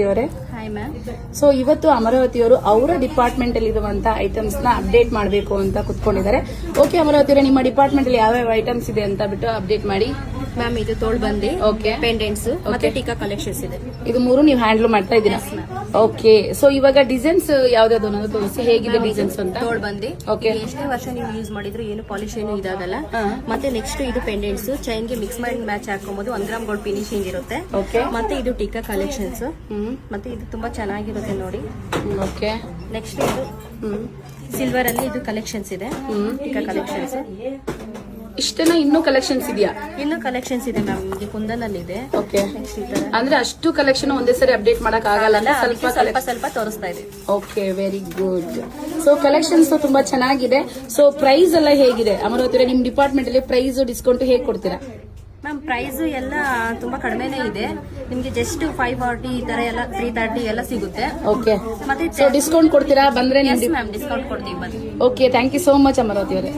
ಅವರೇ, hi ma'am. So ಇವತ್ತು ಅಮರಾವತಿಯವರು ಅವರ ಡಿಪಾರ್ಟ್ಮೆಂಟ್ ಅಲ್ಲಿ ಇರುವಂತ ಐಟಮ್ಸ್ ನ ಅಪ್ಡೇಟ್ ಮಾಡಬೇಕು ಅಂತ ಕುತ್ಕೊಂಡಿದ್ದಾರೆ. ಓಕೆ ಅಮರಾವತಿಯವರೇ, ನಿಮ್ಮ ಡಿಪಾರ್ಟ್ಮೆಂಟ್ ಅಲ್ಲಿ ಯಾವ ಐಟಮ್ಸ್ ಇದೆ ಅಂತ ಬಿಟ್ಟು ಅಪ್ಡೇಟ್ ಮಾಡಿ. ಮ್ಯಾಮ್ ಇದು ತೋಳ್ಬಂದಿ, ಓಕೆ, ಪೆಂಡೆಂಟ್ಸ್ ಮತ್ತೆ ಟೀಕಾ ಕಲೆಕ್ಷನ್ಸ್ ಇದೆ. ಇದು ಮೂರು ನೀವು ಹ್ಯಾಂಡಲ್ ಮಾಡ್ತಾ ಇದ್ದೀರಾ? ಓಕೆ, ಸೊ ಇವಾಗ ಡಿಸೈನ್ಸ್ ಯಾವ್ದಾದ್ರು ಅನ್ನೋದು ತೋರಿಸಿ, ಹೇಗಿದೆ ಡಿಸೈನ್ಸ್ ಅಂತ. ತೋಳ್ಬಂದಿ, ಓಕೆ, ಎಷ್ಟೇ ವರ್ಷ ನೀವು ಯೂಸ್ ಮಾಡಿದ್ರು ಏನು ಪಾಲಿಶ್ ಏನು ಇದಾಗಲ್ಲ. ಮತ್ತೆ ನೆಕ್ಸ್ಟ್ ಇದು ಪೆಂಡೆಂಟ್ಸ್, ಚೈನ್ ಗೆ ಮಿಕ್ಸ್ ಮಾಡಿ ಮ್ಯಾಚ್ ಹಾಕೋಬಹುದು. 1 ಗ್ರಾಮ್ ಗೋಲ್ಡ್ ಫಿನಿಶಿಂಗ್ ಇರುತ್ತೆ. ಓಕೆ, ಮತ್ತೆ ಇದು ಟೀಕಾ ಕಲೆಕ್ಷನ್ಸ್, ಮತ್ತೆ ಇದು ತುಂಬಾ ಚೆನ್ನಾಗಿರುತ್ತೆ ನೋಡಿ. ಓಕೆ, ನೆಕ್ಸ್ಟ್ ಇದು ಸಿಲ್ವರ್ ಅಲ್ಲಿ ಇದು ಕಲೆಕ್ಷನ್ಸ್ ಇದೆ, ಟೀಕಾ ಕಲೆಕ್ಷನ್ಸ್. ಇಷ್ಟೇನಾ? ಇನ್ನೂ ಕಲೆಕ್ಷನ್ಸ್ ಇದೆಯಾ? ಇನ್ನು ಕಲೆಕ್ಷನ್ಸ್ ಇದೆ ಮ್ಯಾಮ್, ನಿಮಗೆ ಕುಂದನ್ ಅಲ್ಲಿ ಇದೆ. ಓಕೆ, ನೆಕ್ಸ್ಟ್ ಈ ತರ ಅಂದ್ರೆ ಅಷ್ಟು ಕಲೆಕ್ಷನ್ ಒಂದೇ ಸರಿ ಅಪ್ಡೇಟ್ ಮಾಡಕ್ ಆಗಲ್ಲ, ಸ್ವಲ್ಪ ಸ್ವಲ್ಪ ಸ್ವಲ್ಪ ತೋರಿಸ್ತಾ ಇದೆ. Okay, very good. So collections ತುಂಬಾ ಚೆನ್ನಾಗಿದೆ. ಸೊ ಪ್ರೈಸ್ ಎಲ್ಲ ಹೇಗಿದೆ ಅಮರಾವತಿ? ನಿಮ್ ಡಿಪಾರ್ಟ್ಮೆಂಟ್ ಅಲ್ಲಿ ಪ್ರೈಸ್ ಡಿಸ್ಕೌಂಟ್ ಹೇಗೆ ಕೊಡ್ತೀರಾ? ಮ್ಯಾಮ್ ಪ್ರೈಸ್ ಎಲ್ಲ ತುಂಬಾ ಕಡಿಮೆನೇ ಇದೆ. ನಿಮ್ಗೆ ಜಸ್ಟ್ 540 ಈ ತರ ಎಲ್ಲ 330 ಎಲ್ಲ ಸಿಗುತ್ತೆ. ಓಕೆ, ಮತ್ತೆ ಸೊ ಡಿಸ್ಕೌಂಟ್ ಕೊಡ್ತೀರಾ ಬಂದ್ರೆ? ಮ್ಯಾಮ್ ಡಿಸ್ಕೌಂಟ್ ಕೊಡ್ತೀವಿ ಬನ್ನಿ. Okay, thank you so much Amaravati ಅವರೇ.